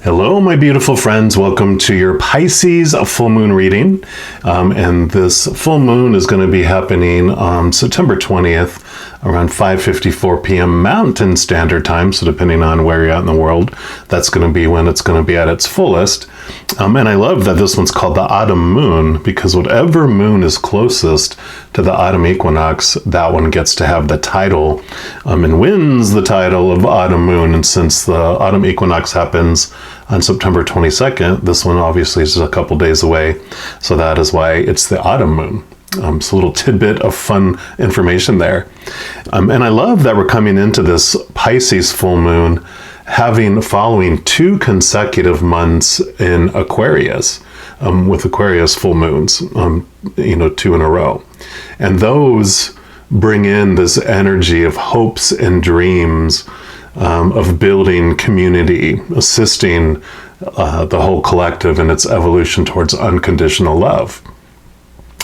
Hello, my beautiful friends. Welcome to your Pisces full moon reading. And this full moon is going to be happening on September 20th around 5:54 p.m. Mountain Standard Time. So depending on where you're at in the world, that's going to be when it's going to be at its fullest. And I love that this one's called the autumn moon, because whatever moon is closest to the autumn equinox, that one gets to have the title and wins the title of autumn moon. And since the autumn equinox happens on September 22nd, this one obviously is a couple days away. So that is why it's the autumn moon. So a little tidbit of fun information there. And I love that we're coming into this Pisces full moon following 2 consecutive months in Aquarius, with Aquarius full moons, 2 in a row. And those bring in this energy of hopes and dreams, of building community, assisting the whole collective in its evolution towards unconditional love.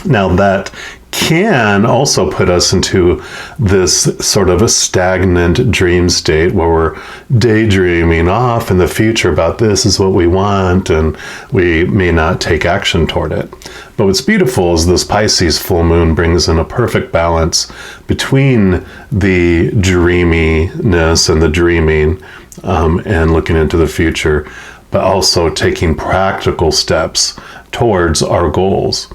Now that can also put us into this sort of a stagnant dream state where we're daydreaming off in the future about this is what we want, and we may not take action toward it. But what's beautiful is this Pisces full moon brings in a perfect balance between the dreaminess and the dreaming and looking into the future, but also taking practical steps towards our goals.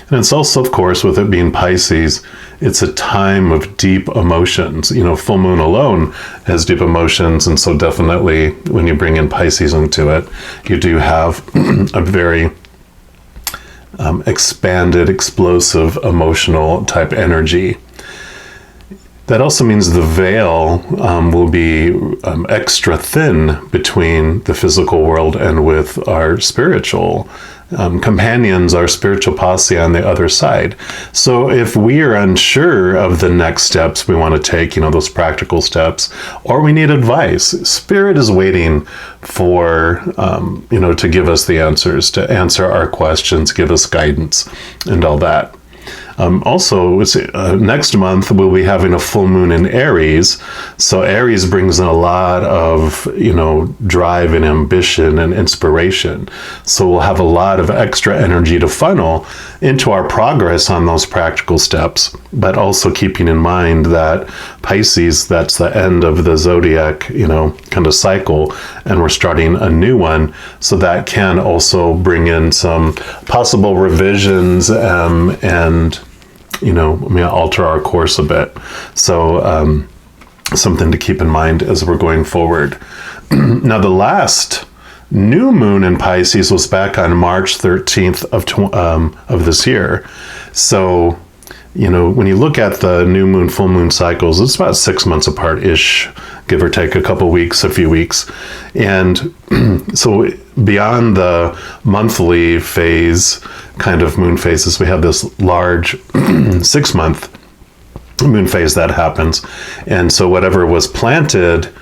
And it's also, of course, with it being Pisces, it's a time of deep emotions. Full moon alone has deep emotions. And so definitely when you bring in Pisces into it, you do have a very expanded, explosive, emotional type energy. That also means the veil will be extra thin between the physical world and with our spiritual companions, our spiritual posse on the other side. So if we are unsure of the next steps we want to take, those practical steps, or we need advice, Spirit is waiting for, to give us the answers, to answer our questions, give us guidance and all that. Also, next month we'll be having a full moon in Aries. So Aries brings in a lot of, drive and ambition and inspiration. So we'll have a lot of extra energy to funnel into our progress on those practical steps, but also keeping in mind that Pisces, that's the end of the zodiac, kind of cycle, and we're starting a new one. So that can also bring in some possible revisions and alter our course a bit. So something to keep in mind as we're going forward. Now, the last new moon in Pisces was back on March 13th of this year. So, when you look at the new moon, full moon cycles, it's about 6 months apart-ish, give or take a couple weeks, a few weeks. And so beyond the monthly phase, kind of moon phases, we have this large 6-month moon phase that happens. And so whatever was planted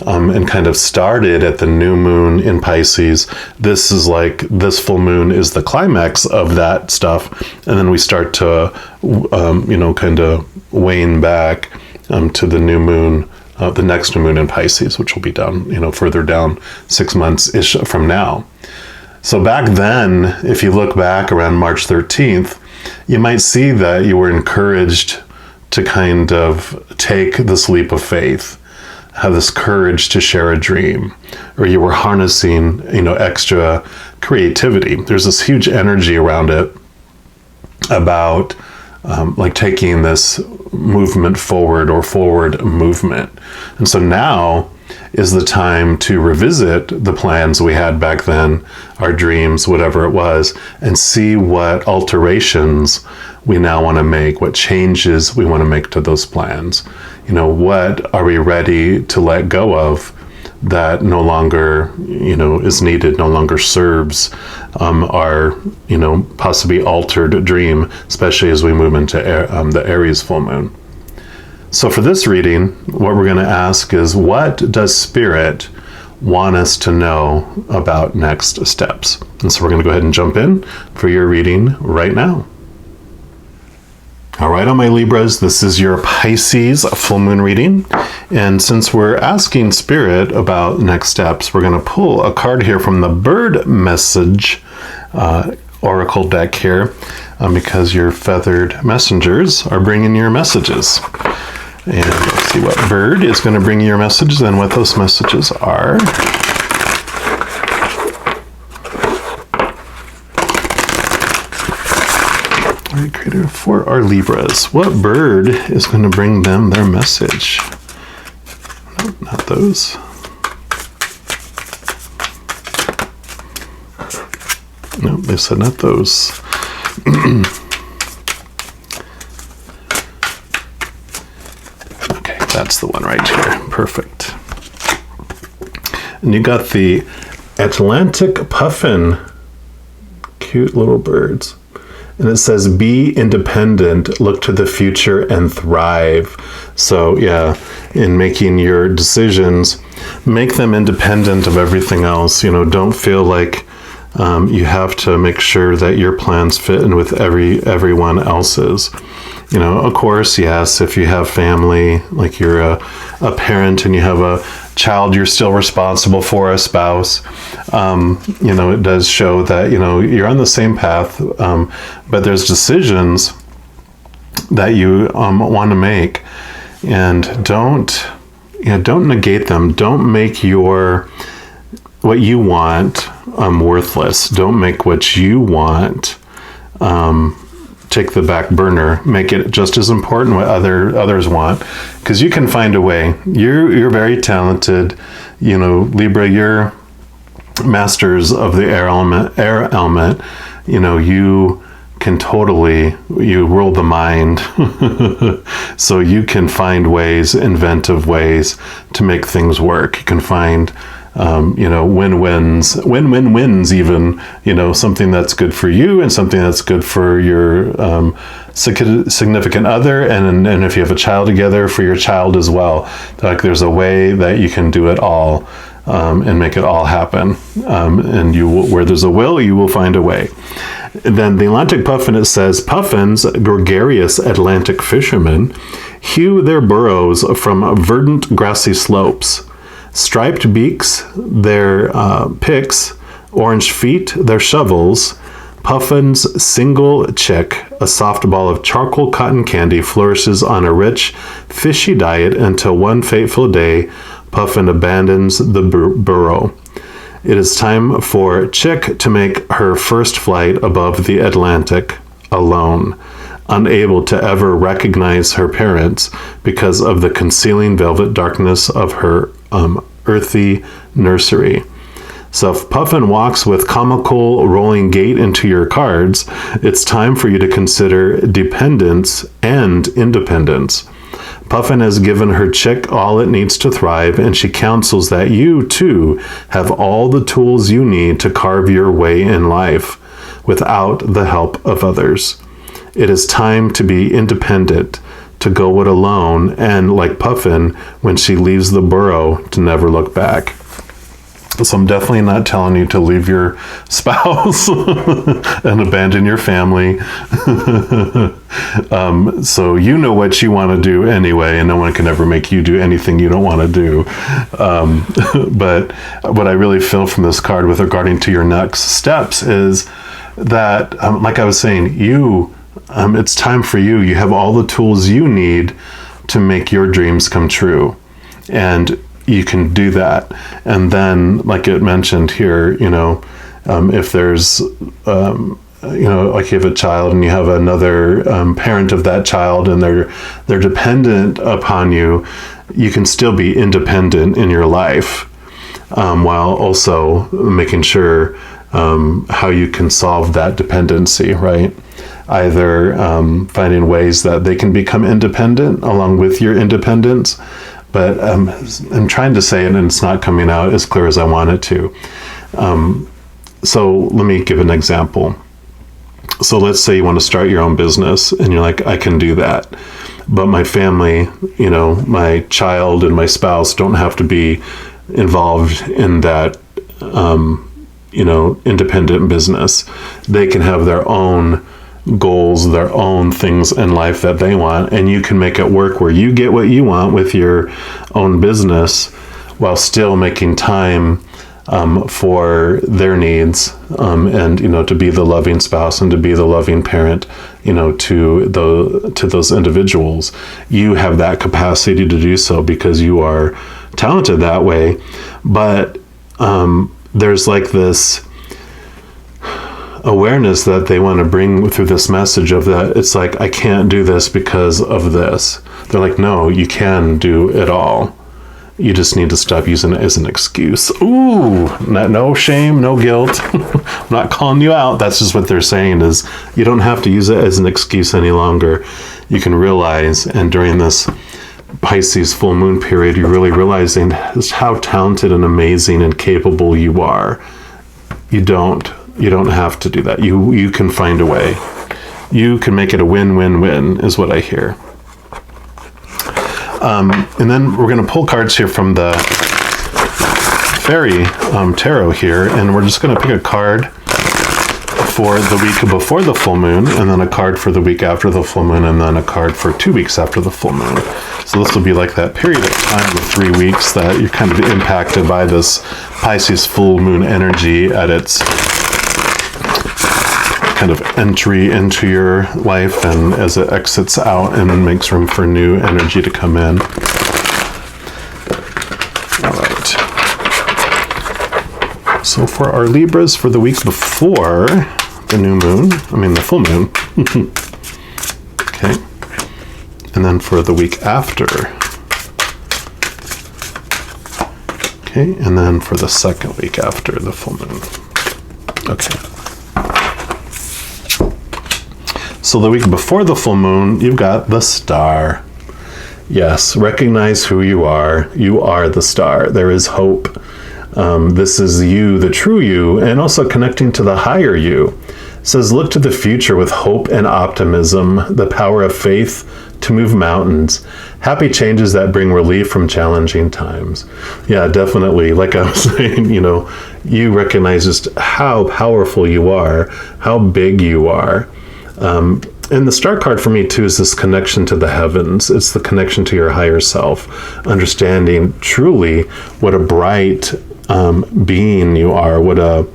and kind of started at the new moon in Pisces, this full moon is the climax of that stuff. And then we start to, kind of wane back to the new moon, the next new moon in Pisces, which will be down, further down 6 months-ish from now. So back then, if you look back around March 13th, you might see that you were encouraged to kind of take this leap of faith, have this courage to share a dream, or you were harnessing, extra creativity. There's this huge energy around it about taking this movement forward or forward movement. And so now is the time to revisit the plans we had back then, our dreams, whatever it was, and see what alterations we now want to make, what changes we want to make to those plans. What are we ready to let go of that no longer, is needed, no longer serves our, possibly altered dream, especially as we move into the Aries full moon. So for this reading, what we're going to ask is, what does Spirit want us to know about next steps? And so we're going to go ahead and jump in for your reading right now. All right, all my Libras, this is your Pisces full moon reading. And since we're asking Spirit about next steps, we're going to pull a card here from the Bird Message Oracle deck here, because your feathered messengers are bringing your messages. And let's see what bird is going to bring your messages and what those messages are. All right, creator for our Libras. What bird is going to bring them their message? No, not those. No, they said not those. Okay, that's the one right here. Perfect. And you got the Atlantic Puffin. Cute little birds. And it says, be independent, look to the future, and thrive. So, yeah, in making your decisions, make them independent of everything else. You know, don't feel like you have to make sure that your plans fit in with everyone else's. You know, of course, yes, if you have family, like you're a parent and you have a child you're still responsible for, a spouse, you know, it does show that, you know, you're on the same path, but there's decisions that you want to make, and don't negate them. Don't make what you want worthless. Don't make what you want take the back burner. Make it just as important what others want, because you can find a way. You're very talented, you know, Libra. You're masters of the air element. You know, you can you rule the mind. So you can find ways, inventive ways to make things work. You can find you know, win-wins even, you know, something that's good for you and something that's good for your significant other, and if you have a child together, for your child as well. Like, there's a way that you can do it all and make it all happen. And where there's a will, you will find a way. And then the Atlantic Puffin, it says, puffins, gregarious Atlantic fishermen, hew their burrows from verdant grassy slopes. Striped beaks, their picks, orange feet, their shovels. Puffin's single chick, a soft ball of charcoal cotton candy, flourishes on a rich, fishy diet until one fateful day, Puffin abandons the burrow. It is time for Chick to make her first flight above the Atlantic, alone, unable to ever recognize her parents because of the concealing velvet darkness of her earthy nursery. So if Puffin walks with comical rolling gait into your cards, it's time for you to consider dependence and independence. Puffin has given her chick all it needs to thrive, and she counsels that you, too, have all the tools you need to carve your way in life without the help of others. It is time to be independent, to go it alone, and like Puffin, when she leaves the burrow, to never look back. So I'm definitely not telling you to leave your spouse and abandon your family. So you know what you want to do anyway, and no one can ever make you do anything you don't want to do. But what I really feel from this card with regarding to your next steps is that, like I was saying, it's time for you. You have all the tools you need to make your dreams come true. And you can do that. And then, like it mentioned here, if there's, like you have a child and you have another parent of that child and they're dependent upon you, you can still be independent in your life, while also making sure how you can solve that dependency, right? Either finding ways that they can become independent along with your independence. But I'm trying to say it and it's not coming out as clear as I want it to. So let me give an example. So let's say you want to start your own business and you're like, I can do that. But my family, my child and my spouse don't have to be involved in that, independent business. They can have their own goals, their own things in life that they want, and you can make it work where you get what you want with your own business while still making time for their needs, and to be the loving spouse and to be the loving parent, to those individuals. You have that capacity to do so because you are talented that way. But there's like this awareness that they want to bring through this message of that. It's like, I can't do this because of this. They're like, no, you can do it all. You just need to stop using it as an excuse. Ooh, no shame, no guilt. I'm not calling you out. That's just what they're saying, is you don't have to use it as an excuse any longer. You can realize, and during this Pisces full moon period, you're really realizing just how talented and amazing and capable you are. You don't have to do that. You can find a way. You can make it a win-win-win, is what I hear. And then we're going to pull cards here from the Fairy Tarot here, and we're just going to pick a card for the week before the full moon, and then a card for the week after the full moon, and then a card for 2 weeks after the full moon. So this will be like that period of time of 3 weeks that you're kind of impacted by this Pisces full moon energy at its kind of entry into your life, and as it exits out and makes room for new energy to come in. All right. So for our Libras for the week before the full moon. Okay. And then for the week after. Okay. And then for the second week after the full moon. Okay. So the week before the full moon, you've got the star. Yes, recognize who you are. You are the star. There is hope. This is you, the true you, and also connecting to the higher you. It says, look to the future with hope and optimism, the power of faith to move mountains, happy changes that bring relief from challenging times. Yeah, definitely. Like I was saying, you recognize just how powerful you are, how big you are. And the star card for me too is this connection to the heavens. It's the connection to your higher self, understanding truly what a bright being you are, what a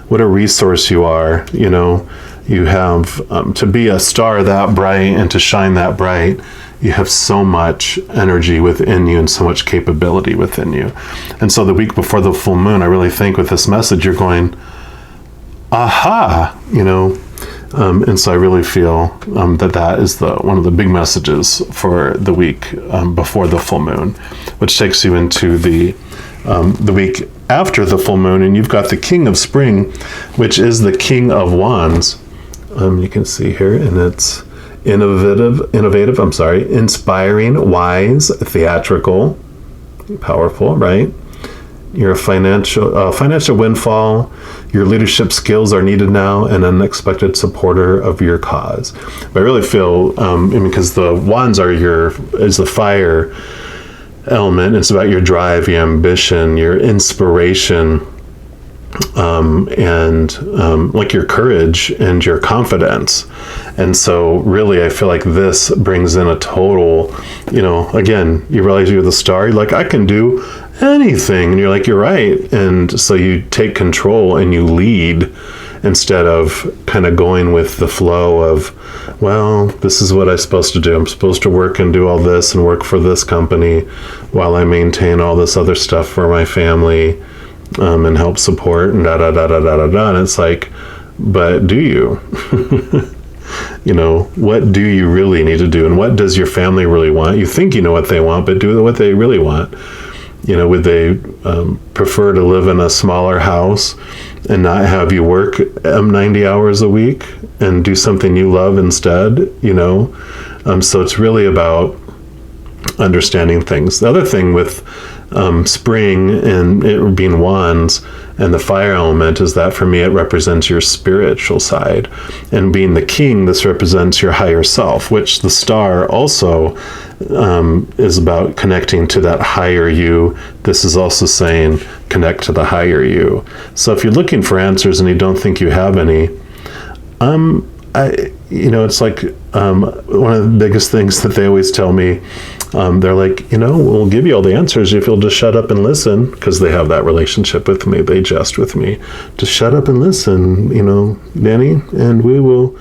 resource you are. You have to be a star that bright and to shine that bright. You have so much energy within you and so much capability within you. And so the week before the full moon, I really think with this message, you're going, aha, and so I really feel that is one of the big messages for the week before the full moon, which takes you into the week after the full moon, and you've got the King of Spring, which is the King of Wands. You can see here, and it's innovative. Inspiring, wise, theatrical, powerful, right? You're a financial windfall. Your leadership skills are needed now, and an unexpected supporter of your cause. But I really feel, because the wands is the fire element. It's about your drive, your ambition, your inspiration, and like your courage and your confidence. And so really, I feel like this brings in a total, again, you realize you're the star. You're like, I can do anything. And you're like, you're right. And so you take control and you lead instead of kind of going with the flow of, well, this is what I'm supposed to do. I'm supposed to work and do all this and work for this company while I maintain all this other stuff for my family, and help support and da-da-da-da-da-da-da. And it's like, but do you? What do you really need to do? And what does your family really want? You think you know what they want, but do what they really want. Would they prefer to live in a smaller house and not have you work 90 hours a week and do something you love instead? So it's really about understanding things. The other thing with spring and it being wands and the fire element is that for me it represents your spiritual side, and being the king, this represents your higher self, which the star also is about connecting to that higher you. This is also saying connect to the higher you. So if you're looking for answers and you don't think you have any, it's like one of the biggest things that they always tell me. They're like, we'll give you all the answers if you'll just shut up and listen, because they have that relationship with me. They jest with me. Just shut up and listen, Danny, and we will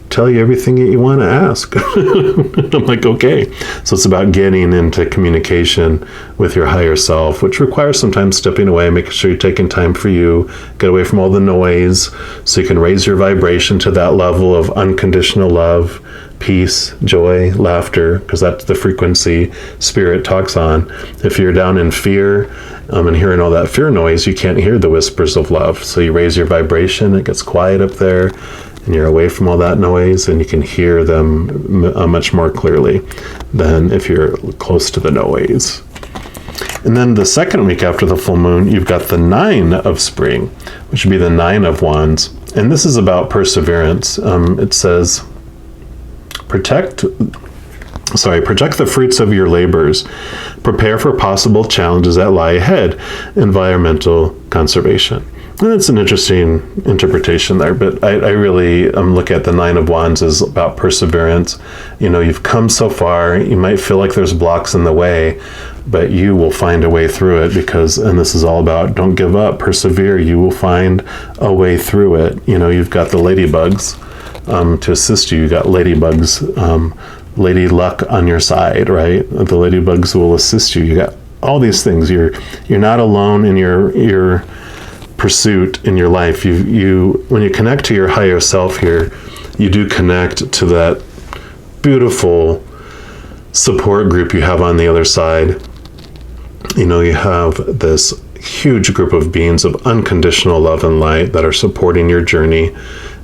tell you everything that you want to ask. I'm like, okay. So it's about getting into communication with your higher self, which requires sometimes stepping away, making sure you're taking time for you, get away from all the noise, so you can raise your vibration to that level of unconditional love, peace, joy, laughter, because that's the frequency Spirit talks on. If you're down in fear and hearing all that fear noise, you can't hear the whispers of love. So you raise your vibration, it gets quiet up there, and you're away from all that noise, and you can hear them much more clearly than if you're close to the noise. And then the second week after the full moon, you've got the 9 of spring, which would be the 9 of wands. And this is about perseverance. It says, project the fruits of your labors. Prepare for possible challenges that lie ahead. Environmental conservation. And it's an interesting interpretation there, but I really look at the 9 of wands as about perseverance. You've come so far, you might feel like there's blocks in the way, but you will find a way through it, and this is all about don't give up, persevere, you will find a way through it. You've got the ladybugs to assist you. You got ladybugs, lady luck on your side, right? The ladybugs will assist you. You got all these things. You're not alone in your pursuit in your life. You when you connect to your higher self here, you do connect to that beautiful support group you have on the other side. You have this huge group of beings of unconditional love and light that are supporting your journey.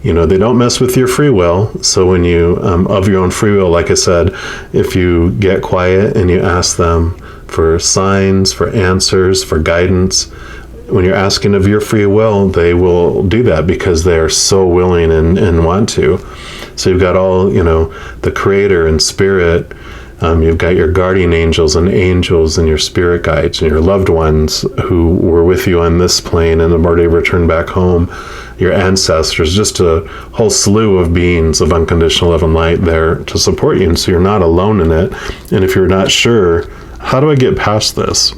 They don't mess with your free will. So when you, of your own free will, like I said, if you get quiet and you ask them for signs, for answers, for guidance, when you're asking of your free will, they will do that because they are so willing and want to. So you've got all, the Creator and Spirit. You've got your guardian angels and your spirit guides and your loved ones who were with you on this plane and have already returned back home. Your ancestors, just a whole slew of beings of unconditional love and light there to support you. And so you're not alone in it. And if you're not sure, how do I get past this?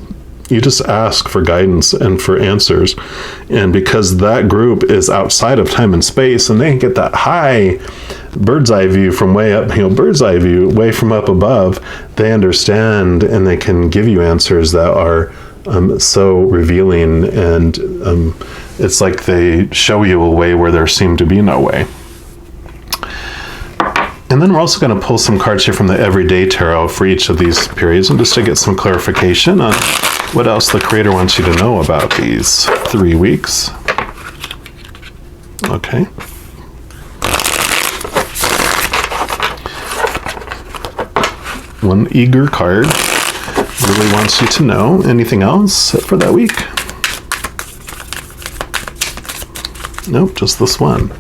You just ask for guidance and for answers. And because that group is outside of time and space, and they can get that high bird's eye view from way up, bird's eye view way from up above, they understand and they can give you answers that are so revealing. And it's like they show you a way where there seemed to be no way. And then we're also going to pull some cards here from the Everyday Tarot for each of these periods, and just to get some clarification on what else the Creator wants you to know about these 3 weeks. Okay. One eager card really wants you to know. Anything else for that week? Nope, just this one.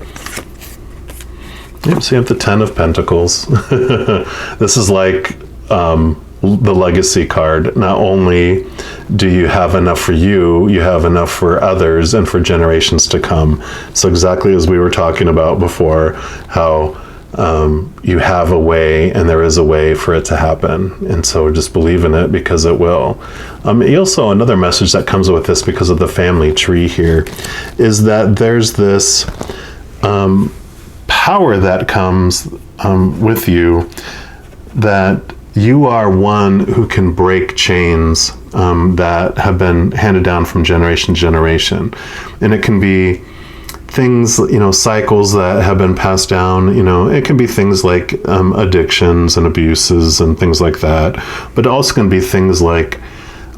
Yep, so you have the 10 of Pentacles. This is like the legacy card. Not only do you have enough for you, you have enough for others and for generations to come. So exactly as we were talking about before, how you have a way and there is a way for it to happen. And so just believe in it because it will. Also, another message that comes with this because of the family tree here is that there's this power that comes with you, that you are one who can break chains that have been handed down from generation to generation. And it can be things, cycles that have been passed down. It can be things like addictions and abuses and things like that. But it also can be things like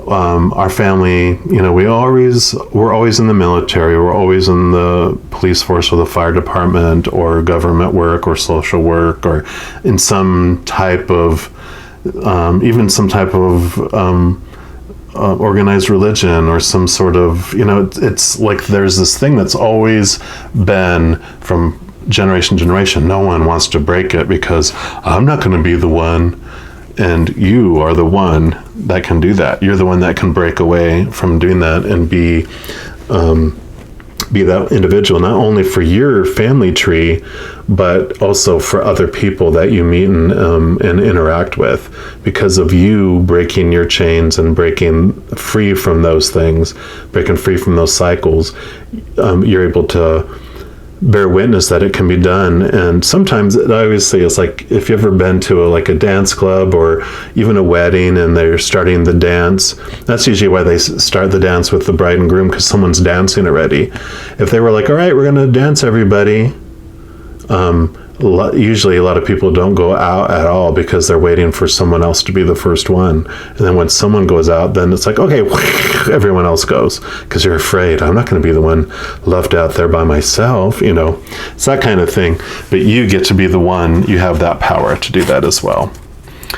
our family, we're always in the military, we're always in the police force or the fire department or government work or social work or in some type of, even some type of organized religion or some sort of, it's like there's this thing that's always been from generation to generation. No one wants to break it because I'm not going to be the one. And you are the one that can do that. You're the one that can break away from doing that and be be that individual, not only for your family tree, but also for other people that you meet and interact with. Because of you breaking your chains and breaking free from those things, breaking free from those cycles, you're able to bear witness that it can be done. And sometimes, I always say, it's like if you've ever been to a dance club or even a wedding and they're starting the dance, that's usually why they start the dance with the bride and groom, because someone's dancing already. If they were like, all right, we're going to dance, everybody, usually a lot of people don't go out at all because they're waiting for someone else to be the first one. And then when someone goes out, then it's like, okay, everyone else goes, because you're afraid, I'm not going to be the one left out there by myself. It's that kind of thing. But you get to be the one, you have that power to do that as well.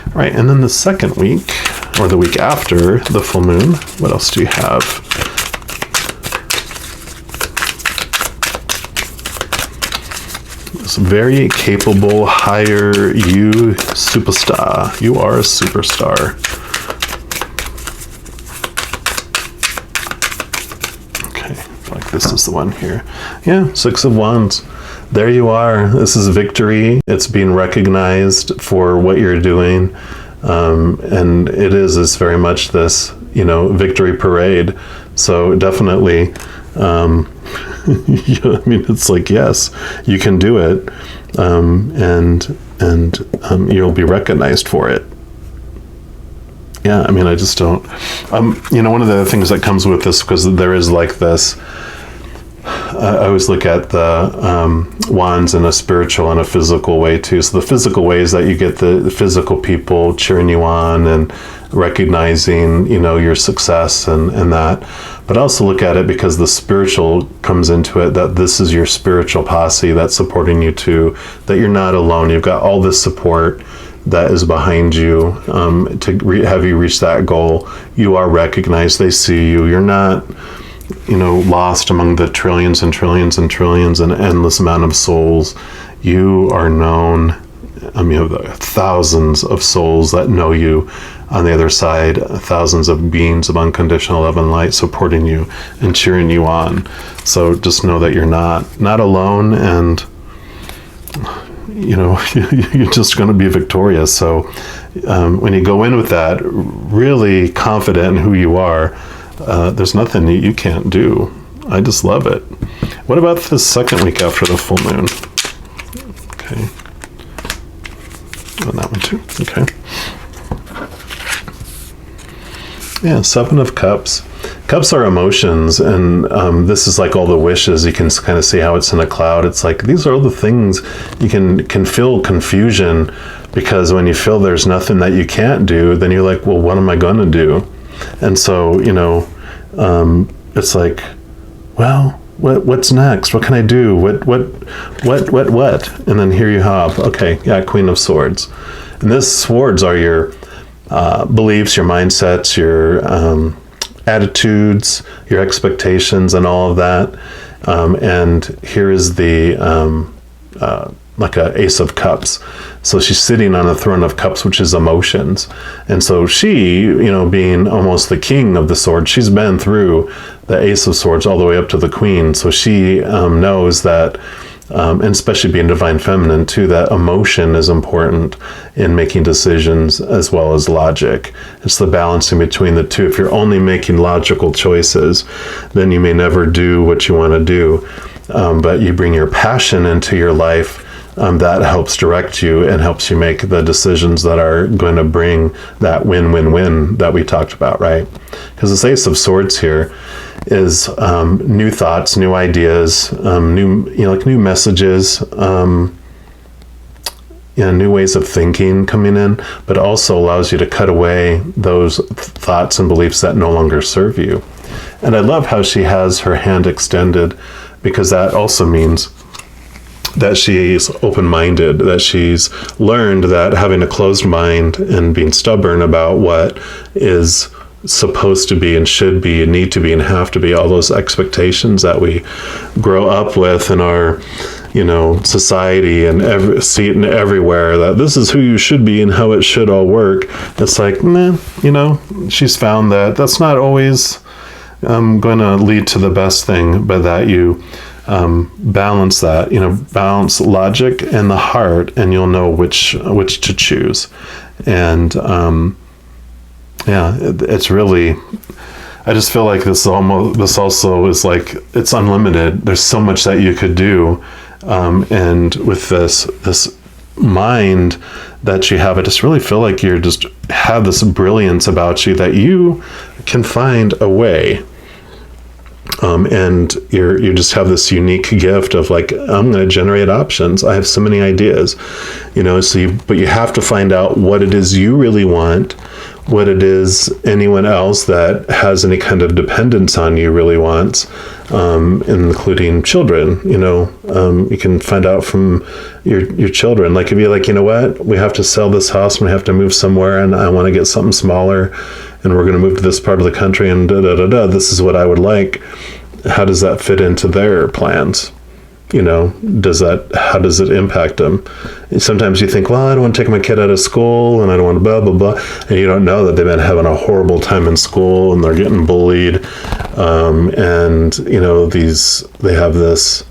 All right, and then the second week, or the week after the full moon, what else do you have? Very capable, higher you superstar. You are a superstar. Okay, like this is the one here. Yeah, 6 of Wands. There you are. This is victory. It's being recognized for what you're doing. And it's very much this, victory parade. So definitely, it's like, yes, you can do it, and you'll be recognized for it. Yeah, I just don't. One of the things that comes with this, because there is like this. I always look at the wands in a spiritual and a physical way too. So the physical way is that you get the physical people cheering you on and recognizing, your success and that. But I also look at it because the spiritual comes into it, that this is your spiritual posse that's supporting you too, that you're not alone. You've got all this support that is behind you to have you reach that goal. You are recognized. They see you. You're not lost among the trillions and trillions and trillions and endless amount of souls. You are known. You have thousands of souls that know you on the other side, thousands of beings of unconditional love and light supporting you and cheering you on. So just know that you're not alone, and you're just going to be victorious. So when you go in with that, really confident in who you are, there's nothing that you can't do. I just love it. What about the second week after the full moon? Okay. And that one too. Okay. Yeah, 7 of Cups. Cups are emotions, and this is like all the wishes. You can kind of see how it's in a cloud. It's like these are all the things. You can feel confusion, because when you feel there's nothing that you can't do, then you're like, well, what am I going to do? And so, it's like, well, what's next? What can I do? What? And then here you have, okay, yeah, Queen of Swords. And this swords are your beliefs, your mindsets, your attitudes, your expectations, and all of that. And here is the like a Ace of Cups. So she's sitting on a throne of cups, which is emotions. And so she, being almost the king of the sword, she's been through the Ace of Swords all the way up to the Queen. So she knows that, and especially being divine feminine too, that emotion is important in making decisions as well as logic. It's the balancing between the two. If you're only making logical choices, then you may never do what you want to do. But you bring your passion into your life, that helps direct you and helps you make the decisions that are going to bring that win-win-win that we talked about, right? Because this Ace of Swords here is new thoughts, new ideas, new messages, new ways of thinking coming in, but also allows you to cut away those thoughts and beliefs that no longer serve you. And I love how she has her hand extended, because that also means that she's open-minded, that she's learned that having a closed mind and being stubborn about what is supposed to be and should be and need to be and have to be, all those expectations that we grow up with in our society and see it everywhere, that this is who you should be and how it should all work. It's like, she's found that that's not always going to lead to the best thing, but that you balance that, balance logic and the heart, and you'll know which to choose. And it's really, I just feel like this also is like, it's unlimited. There's so much that you could do. And with this mind that you have, I just really feel like you just have this brilliance about you that you can find a way. And you just have this unique gift of like, I'm going to generate options. I have so many ideas, but you have to find out what it is you really want, what it is anyone else that has any kind of dependence on you really wants, including children. You can find out from your children. Like if you're like, what, we have to sell this house and we have to move somewhere, and I want to get something smaller, and we're going to move to this part of the country, and this is what I would like. How does that fit into their plans? How does it impact them? Sometimes you think, well, I don't want to take my kid out of school, and I don't want to blah, blah, blah. And you don't know that they've been having a horrible time in school, and they're getting bullied. They have this,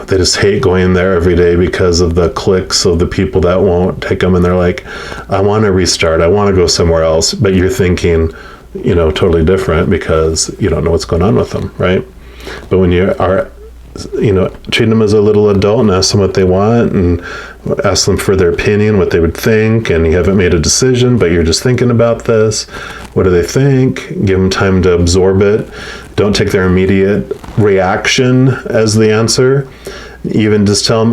they just hate going there every day because of the cliques of the people that won't take them. And they're like, I want to restart. I want to go somewhere else. But you're thinking, totally different because you don't know what's going on with them, right? But when you are, treat them as a little adult and ask them what they want and ask them for their opinion, what they would think, and you haven't made a decision, but you're just thinking about this. What do they think? Give them time to absorb it. Don't take their immediate reaction as the answer. Even just tell them,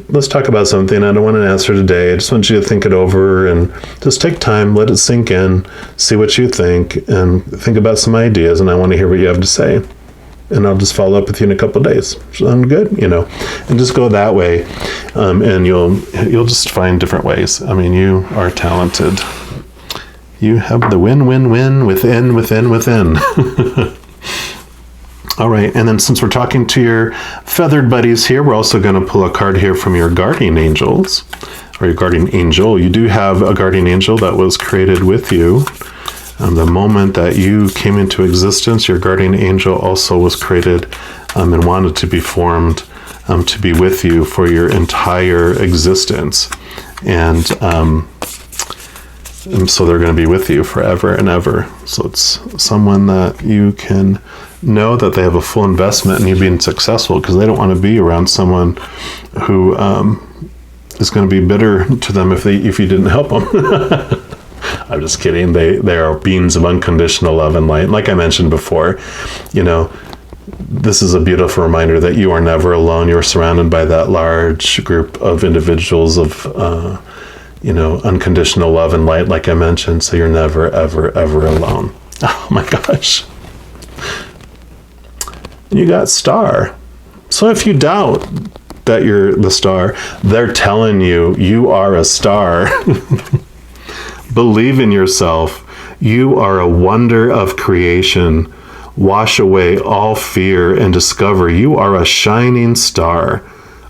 let's talk about something. I don't want an answer today. I just want you to think it over and just take time, let it sink in, see what you think, and think about some ideas. And I want to hear what you have to say. And I'll just follow up with you in a couple of days. Sound good? And just go that way. And you'll just find different ways. I mean, you are talented. You have the win-win-win within. All right, and then since we're talking to your feathered buddies here, we're also going to pull a card here from your guardian angels, or your guardian angel. You do have a guardian angel that was created with you. The moment that you came into existence, your guardian angel also was created and wanted to be formed to be with you for your entire existence. And so they're going to be with you forever and ever. So it's someone that you can know that they have a full investment in you being successful, because they don't want to be around someone who is going to be bitter to them if you didn't help them. I'm just kidding. They are beings of unconditional love and light. Like I mentioned before, this is a beautiful reminder that you are never alone. You're surrounded by that large group of individuals of unconditional love and light, like I mentioned. So you're never, ever, ever alone. Oh my gosh. You got star. So if you doubt that you're the star, they're telling you you are a star. Believe in yourself. You are a wonder of creation. Wash away all fear and discover you are a shining star.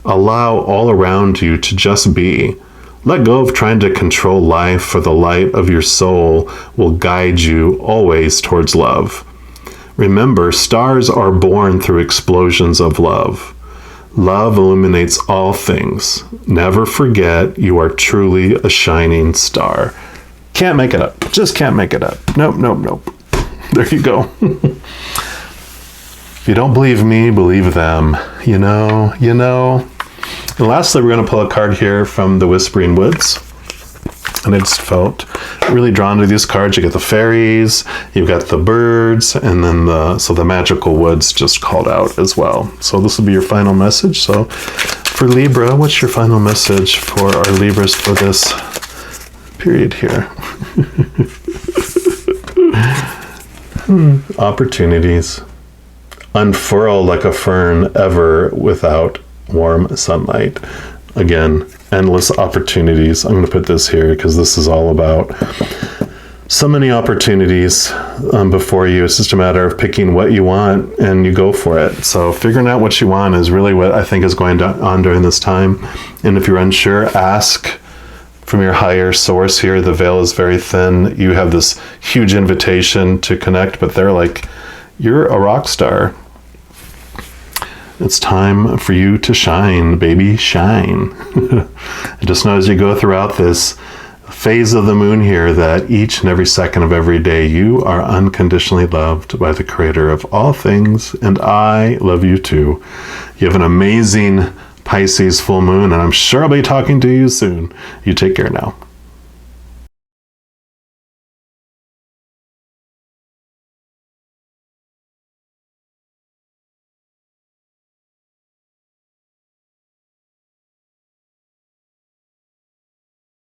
Allow all around you to just be. Let go of trying to control life, for the light of your soul will guide you always towards love. Remember, stars are born through explosions of love. Love illuminates all things. Never forget you are truly a shining star. Can't make it up. Just can't make it up. Nope. There you go. If you don't believe me, believe them. You know. And lastly, we're going to pull a card here from the Whispering Woods. And I just felt really drawn to these cards. You get the fairies, you've got the birds, and then the magical woods just called out as well. So this will be your final message. So for Libra, what's your final message for our Libras for this period here? Opportunities. Unfurl like a fern ever without warm sunlight. Again, endless opportunities. I'm going to put this here because this is all about so many opportunities before you. It's just a matter of picking what you want and you go for it. So figuring out what you want is really what I think is going on during this time. And if you're unsure, ask from your higher source here. The veil is very thin. You have this huge invitation to connect, but they're like, you're a rock star. It's time for you to shine, baby, shine. And just know as you go throughout this phase of the moon here that each and every second of every day you are unconditionally loved by the creator of all things, and I love you too. You have an amazing Pisces full moon, and I'm sure I'll be talking to you soon. You take care now.